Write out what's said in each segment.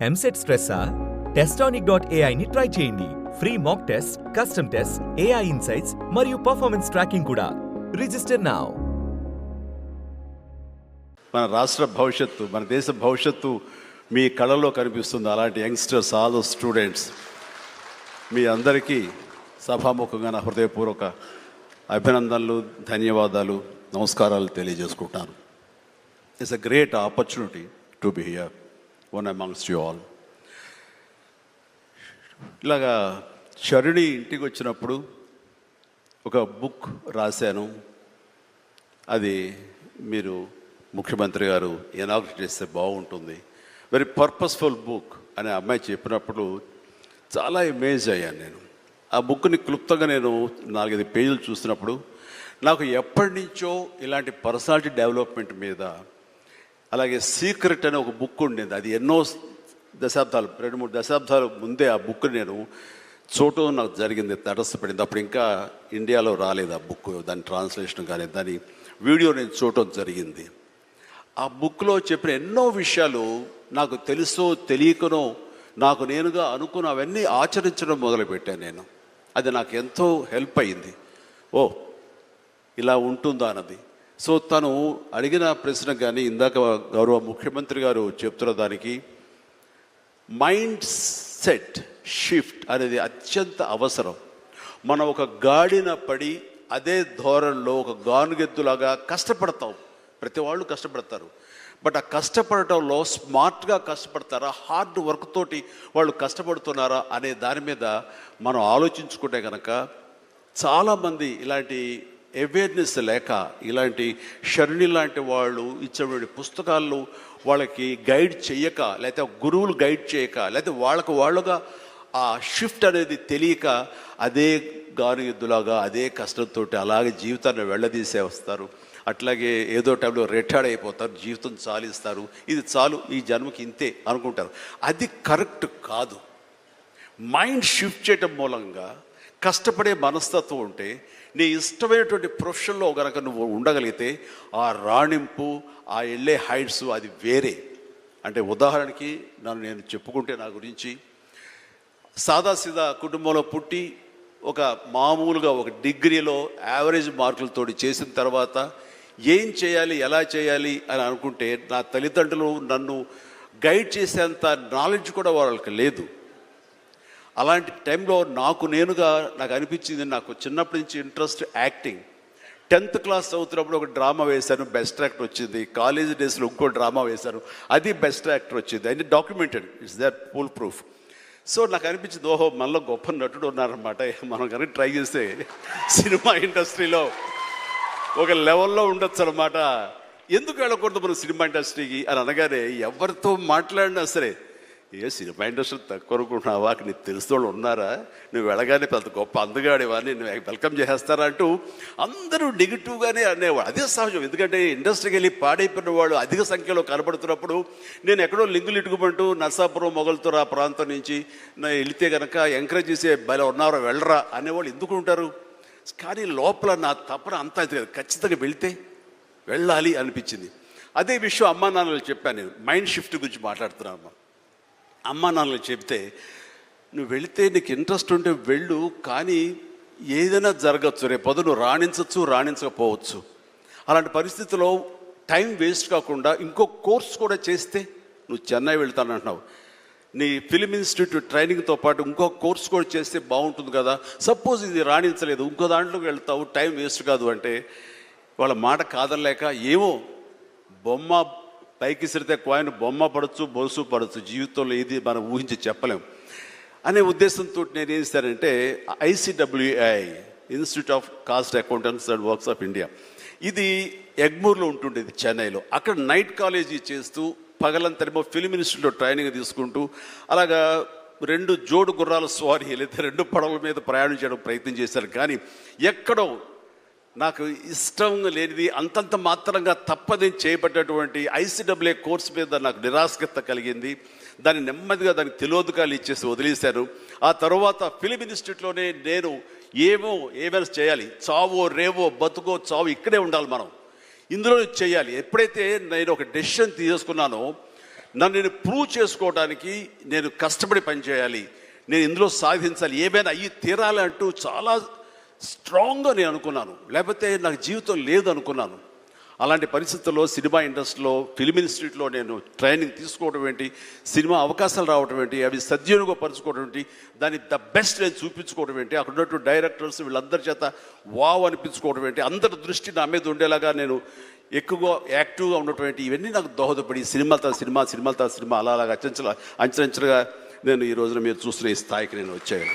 EAMCET స్ట్రెస్సా? Testonic.ai ని try చేయండి. Free mock test, custom test, AI insights మరియు పర్ఫార్మెన్స్ ట్రాకింగ్ కూడా. Register now. మన రాష్ట్ర భవిష్యత్తు, మన దేశ భవిష్యత్తు మీ కళలో కనిపిస్తుంది. అలాంటి యంగ్స్టర్స్, ఆల్ స్టూడెంట్స్, మీ అందరికీ సభాముఖంగా నా హృదయపూర్వక అభినందనలు, ధన్యవాదాలు, నమస్కారాలు తెలియజేసుకుంటాను. It's a great opportunity to be here one amongst you all. ఇలాగా శరుణి ఇంటికి వచ్చినప్పుడు ఒక బుక్ రాశాను. అది మీరు ముఖ్యమంత్రి గారు ఇనాగ్రేట్ చేస్తే బాగుంటుంది, వెరీ పర్పస్ఫుల్ బుక్ అని అమ్మాయి చెప్పినప్పుడు చాలా అమేజ్ అయ్యాను నేను. ఆ బుక్ని క్లుప్తంగా నేను 4-5 పేజీలు చూసినప్పుడు నాకు ఎప్పటి నుంచో ఇలాంటి పర్సనాలిటీ డెవలప్మెంట్ మీద, అలాగే సీక్రెట్ అనే ఒక బుక్ ఉండేది. అది ఎన్నో దశాబ్దాలు, 2-3 దశాబ్దాల ముందే ఆ బుక్ నేను చూడటం నాకు జరిగింది, తటస్థపడింది. అప్పుడు ఇంకా ఇండియాలో రాలేదు ఆ బుక్, దాని ట్రాన్స్లేషన్ కానీ దాని వీడియో నేను చూడటం జరిగింది. ఆ బుక్లో చెప్పిన ఎన్నో విషయాలు నాకు తెలుసో తెలియకనో నాకు నేనుగా అనుకున్న అవన్నీ ఆచరించడం మొదలుపెట్టాను నేను. అది నాకు ఎంతో హెల్ప్ అయింది. ఓ ఇలా ఉంటుందా అన్నది. సో తను అడిగిన ప్రశ్న కానీ ఇందాక గౌరవ ముఖ్యమంత్రి గారు చెప్తున్న దానికి మైండ్ సెట్ షిఫ్ట్ అనేది అత్యంత అవసరం. మనం ఒక గాడిన పడి అదే ధోరణిలో ఒక గానుగెద్దులాగా కష్టపడతాం. ప్రతి వాళ్ళు కష్టపడతారు. బట్ ఆ కష్టపడటంలో స్మార్ట్గా కష్టపడతారా, హార్డ్ వర్క్ తోటి వాళ్ళు కష్టపడుతున్నారా అనే దాని మీద మనం ఆలోచించుకుంటే కనుక చాలామంది ఇలాంటి అవేర్నెస్ లేక, ఇలాంటి శరణి లాంటి వాళ్ళు ఇచ్చేటువంటి పుస్తకాలు వాళ్ళకి గైడ్ చేయక, లేకపోతే గురువులు గైడ్ చేయక, లేకపోతే వాళ్ళుగా ఆ షిఫ్ట్ అనేది తెలియక అదే గానుగెద్దులాగా అదే కష్టంతో అలాగే జీవితాన్ని వెళ్ళదీసే వస్తారు. అట్లాగే ఏదో టైంలో రిటైర్డ్ అయిపోతారు, జీవితం చాలిస్తారు, ఇది చాలు ఈ జన్మకి ఇంతే అనుకుంటారు. అది కరెక్ట్ కాదు. మైండ్ షిఫ్ట్ చేయటం మూలంగా కష్టపడే మనస్తత్వం ఉంటే నీ ఇష్టమైనటువంటి ప్రొఫెషన్లో కనుక నువ్వు ఉండగలిగితే ఆ రాణింపు, ఆ వెళ్ళే హైట్స్ అది వేరే. అంటే ఉదాహరణకి నేను చెప్పుకుంటే నా గురించి సాదాసీదా కుటుంబంలో పుట్టి ఒక మామూలుగా ఒక డిగ్రీలో యావరేజ్ మార్కులతో చేసిన తర్వాత ఏం చేయాలి, ఎలా చేయాలి అని అనుకుంటే నా తల్లిదండ్రులు నన్ను గైడ్ చేసేంత నాలెడ్జ్ కూడా వాళ్ళకి లేదు. అలాంటి టైంలో నాకు అనిపించింది, నాకు చిన్నప్పటి నుంచి ఇంట్రెస్ట్ యాక్టింగ్. 10th క్లాస్ చదువుతున్నప్పుడు ఒక డ్రామా వేశాను, బెస్ట్ యాక్టర్ వచ్చింది. కాలేజ్ డేస్లో ఇంకో డ్రామా వేశాను, అది బెస్ట్ యాక్టర్ వచ్చింది. అది documented, it's that full proof. So నాకు అనిపించింది, ఓహో మనలో గొప్ప నటుడు ఉన్నారనమాట. మనం కనుక ట్రై చేస్తే సినిమా ఇండస్ట్రీలో ఒక లెవెల్లో ఉండొచ్చు అనమాట. ఎందుకు వెళ్ళకూడదు మనం సినిమా ఇండస్ట్రీకి అని అనగానే ఎవరితో మాట్లాడినా సరే, ఏ సినిమా ఇండస్ట్రీ తక్కువ అనుకుంటున్నావా, నీకు తెలిసిన వాళ్ళు ఉన్నారా, నువ్వు వెళ్ళగానే పెద్ద గొప్ప అందగాడేవా, నేను వెల్కమ్ చేసేస్తారా అంటూ అందరూ నెగిటివ్గానే అనేవాడు. అదే సహజం. ఎందుకంటే ఇండస్ట్రీకి వెళ్ళి పాడైపోయిన వాళ్ళు అధిక సంఖ్యలో కనబడుతున్నప్పుడు నేను ఎక్కడో లింగులు ఇటుకుమంటూ నర్సాపురం, మొగల్తూరు ఆ ప్రాంతం నుంచి వెళితే కనుక ఎంకరేజ్ చేసే భలే ఉన్నారో వెళ్ళరా అనేవాళ్ళు ఎందుకు ఉంటారు. కానీ లోపల నా తపన అంతా ఖచ్చితంగా వెళ్తే వెళ్ళాలి అనిపించింది. అదే విషయం అమ్మా నాన్నలు చెప్పాను. నేను మైండ్ షిఫ్ట్ గురించి మాట్లాడుతున్నాను. అమ్మా నాన్నలు చెప్తే, నువ్వు వెళితే నీకు ఇంట్రెస్ట్ ఉంటే వెళ్ళు, కానీ ఏదైనా జరగచ్చు, రేపు పొద్దున నువ్వు రాణించవచ్చు, రాణించకపోవచ్చు. అలాంటి పరిస్థితిలో టైం వేస్ట్ కాకుండా ఇంకో కోర్స్ కూడా చేస్తే, నువ్వు చెన్నై వెళ్తానంటున్నావు, నీ ఫిలిం ఇన్స్టిట్యూట్ ట్రైనింగ్తో పాటు ఇంకో కోర్స్ కూడా చేస్తే బాగుంటుంది కదా. సపోజ్ ఇది రాణించలేదు, ఇంకో దాంట్లోకి వెళ్తావు, టైం వేస్ట్ కాదు అంటే వాళ్ళ మాట కాదలేక, ఏమో బొమ్మ పైకి సిరితే కాయిన్ బొమ్మ పడవచ్చు, బొలుసు పడవచ్చు, జీవితంలో ఏది మనం ఊహించి చెప్పలేం అనే ఉద్దేశంతో నేను ఏం చేశానంటే ICWI, institute of cost accountants and works of India, ఇది ఎగ్మూర్లో ఉంటుండేది చెన్నైలో. అక్కడ నైట్ కాలేజీ చేస్తూ పగలంతరేమో ఫిలిం ఇన్స్టిట్యూట్లో ట్రైనింగ్ తీసుకుంటూ అలాగా 2 జోడు గుర్రాల స్వారీ, లేదా 2 పడవల మీద ప్రయాణం చేయడం ప్రయత్నం చేశారు. కానీ ఎక్కడో నాకు ఇష్టం లేనిది, అంతంత మాత్రంగా తప్పదని చేయబడ్డటువంటి ICWI కోర్స్ మీద నాకు నిరాశక్త కలిగింది. దాన్ని నెమ్మదిగా దానికి తెలియదుకాలు ఇచ్చేసి వదిలేశాను. ఆ తర్వాత ఫిలిం ఇన్స్టిట్యూట్లోనే నేను ఏమైనా చేయాలి, చావో రేవో బతుకో చావు ఇక్కడే ఉండాలి, మనం ఇందులో చేయాలి. ఎప్పుడైతే నేను ఒక డెసిషన్ తీసుకున్నానో నన్ను నేను ప్రూవ్ చేసుకోవడానికి నేను కష్టపడి పనిచేయాలి, నేను ఇందులో సాధించాలి, ఏమైనా అయ్యి తీరాలి అంటూ చాలా స్ట్రాంగ్గా నేను అనుకున్నాను. లేకపోతే నాకు జీవితం లేదు అనుకున్నాను. అలాంటి పరిస్థితుల్లో సినిమా ఇండస్ట్రీలో, ఫిల్మ్ ఇన్స్టిట్యూట్లో నేను ట్రైనింగ్ తీసుకోవడం ఏంటి, సినిమా అవకాశాలు రావడం ఏంటి, అవి సద్వినియోగపరచుకోవడం ఏంటి, దాన్ని ద బెస్ట్ నేను చూపించుకోవడం ఏంటి, అక్కడ ఉన్నటువంటి డైరెక్టర్స్ వీళ్ళందరి చేత వావ్ అనిపించుకోవడం ఏంటి, అందరి దృష్టి నా మీద ఉండేలాగా నేను ఎక్కువగా యాక్టివ్గా ఉన్నటువంటి ఇవన్నీ నాకు దోహదపడి సినిమాలతో సినిమా అలాగా అంచెలంచెలుగా నేను ఈ రోజున మీరు చూస్తున్న ఈ స్థాయికి నేను వచ్చాను.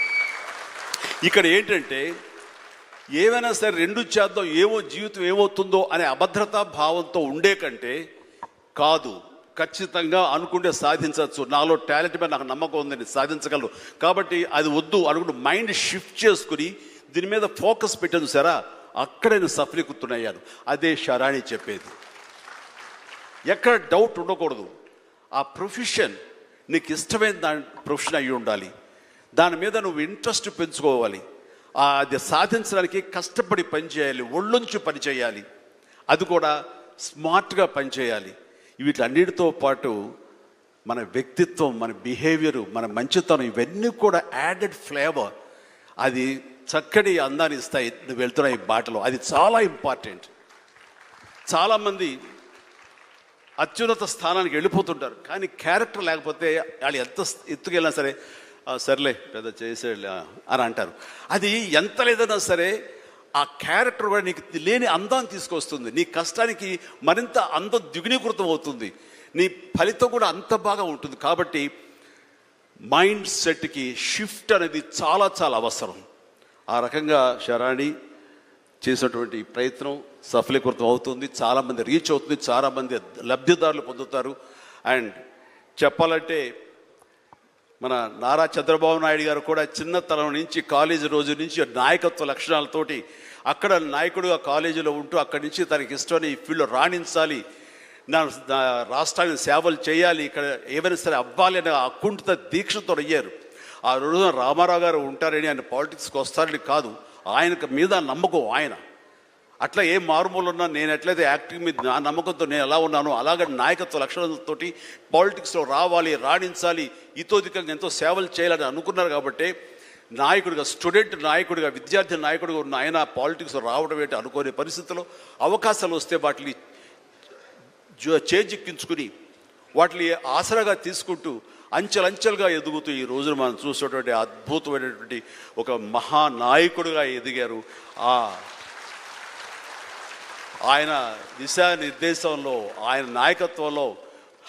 ఇక్కడ ఏంటంటే ఏమైనా సరే రెండు చేద్దాం, ఏమో జీవితం ఏమవుతుందో అనే అభద్రతా భావంతో ఉండే కంటే కాదు, ఖచ్చితంగా అనుకుంటే సాధించవచ్చు, నాలో టాలెంట్ మీద నాకు నమ్మకం ఉంది, నేను సాధించగలను, కాబట్టి అది వద్దు అనుకుంటూ మైండ్ షిఫ్ట్ చేసుకుని దీని మీద ఫోకస్ పెట్టాను సరే, అక్కడ నేను సఫలీకృతుడయ్యాను. అదే శరాణి చెప్పేది. ఎక్కడ డౌట్ ఉండకూడదు. ఆ ప్రొఫెషన్ నీకు ఇష్టమైన ప్రొఫెషన్ అయ్యి ఉండాలి, దాని మీద నువ్వు ఇంట్రెస్ట్ పెంచుకోవాలి, అది సాధించడానికి కష్టపడి పనిచేయాలి, ఒళ్ళొంచి పనిచేయాలి, అది కూడా స్మార్ట్గా పనిచేయాలి. వీటన్నిటితో పాటు మన వ్యక్తిత్వం, మన బిహేవియరు, మన మంచితనం, ఇవన్నీ కూడా యాడెడ్ ఫ్లేవర్, అది చక్కటి అందాన్ని ఇస్తాయి నువ్వు వెళ్తున్న ఈ బాటలో. అది చాలా ఇంపార్టెంట్. చాలామంది అత్యున్నత స్థానానికి వెళ్ళిపోతుంటారు, కానీ క్యారెక్టర్ లేకపోతే వాళ్ళు ఎంత ఎత్తుకెళ్ళినా సరే సర్లే పెద్ద చేసేలే అని అంటారు. అది ఎంత లేదన్నా సరే ఆ క్యారెక్టర్ కూడా నీకు లేని అందాన్ని తీసుకొస్తుంది, నీ కష్టానికి మరింత అందం ద్విగుణీకృతం అవుతుంది, నీ ఫలితం కూడా అంత బాగా ఉంటుంది. కాబట్టి మైండ్ సెట్కి షిఫ్ట్ అనేది చాలా చాలా అవసరం. ఆ రకంగా శరాణి చేసినటువంటి ప్రయత్నం సఫలీకృతం అవుతుంది, చాలామంది రీచ్ అవుతుంది, చాలామంది లబ్ధిదారులు పొందుతారు. అండ్ చెప్పాలంటే మన నారా చంద్రబాబు నాయుడు గారు కూడా చిన్నతనం నుంచి, కాలేజీ రోజు నుంచి నాయకత్వ లక్షణాలతోటి అక్కడ నాయకుడుగా కాలేజీలో ఉంటూ అక్కడి నుంచి తనకి ఇష్టమైన ఈ ఫీల్డ్లో రాణించాలి, నా రాష్ట్రానికి సేవలు చేయాలి, ఇక్కడ ఏమైనా సరే అవ్వాలి అనే అకుంఠిత దీక్షతో అయ్యారు. ఆ రోజున రామారావు గారు ఉంటారని ఆయన పాలిటిక్స్కి వస్తారని కాదు, ఆయనకు మీద నమ్మకం ఆయన. అట్లా ఏ మారుమూలు ఉన్నా నేను ఎట్లయితే యాక్టింగ్ మీద నా నమ్మకంతో నేను ఎలా ఉన్నానో అలాగే నాయకత్వ లక్షణాలతోటి పాలిటిక్స్లో రావాలి, రాణించాలి, ఇతోధికంగా ఎంతో సేవలు చేయాలని అనుకున్నారు. కాబట్టి నాయకుడిగా, స్టూడెంట్ నాయకుడిగా, విద్యార్థి నాయకుడిగా ఉన్న ఆయన పాలిటిక్స్లో రావడం ఏంటి అనుకోని పరిస్థితుల్లో అవకాశాలు వస్తే వాటిని చేజిక్కించుకుని వాటిని ఆసరాగా తీసుకుంటూ అంచెలంచెలుగా ఎదుగుతూ ఈ రోజున మనం చూసేటువంటి అద్భుతమైనటువంటి ఒక మహానాయకుడిగా ఎదిగారు. ఆయన దిశానిర్దేశంలో, ఆయన నాయకత్వంలో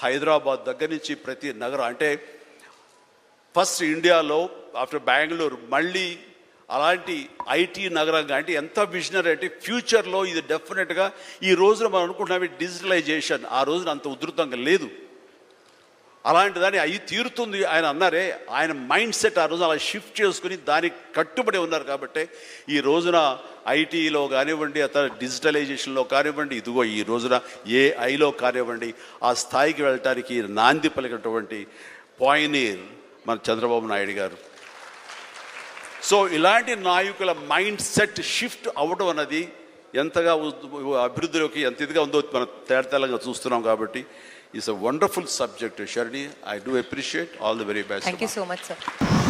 హైదరాబాద్ దగ్గర నుంచి ప్రతి నగరం, అంటే ఫస్ట్ ఇండియాలో ఆఫ్టర్ బెంగళూరు మళ్ళీ అలాంటి ఐటీ నగరంగా, అంటే ఎంత విజనరీ అంటే ఫ్యూచర్లో ఇది డెఫినెట్గా ఈ రోజున మనం అనుకుంటున్నాం డిజిటలైజేషన్ ఆ రోజున అంత ఉధృతంగా లేదు, అలాంటి దాన్ని అయ్యి తీరుతుంది ఆయన అన్నారే. ఆయన మైండ్ సెట్ ఆ రోజు అలా షిఫ్ట్ చేసుకుని దానికి కట్టుబడి ఉన్నారు. కాబట్టి ఈ రోజున ఐటీలో కానివ్వండి, అతను డిజిటలైజేషన్లో కానివ్వండి, ఇదిగో ఈ రోజున ఏఐలో కానివ్వండి, ఆ స్థాయికి వెళ్ళటానికి నాంది పలికినటువంటి పాయనీర్ మన చంద్రబాబు నాయుడు గారు. సో ఇలాంటి నాయకుల మైండ్ సెట్ షిఫ్ట్ అవ్వడం అన్నది ఎంతగా అభివృద్ధిలోకి ఎంత ఇదిగా ఉందో మనం తేటతెల్లంగా చూస్తున్నాం. కాబట్టి it's a wonderful subject, Sharni. I do appreciate. All the very best. Thank you so much, sir.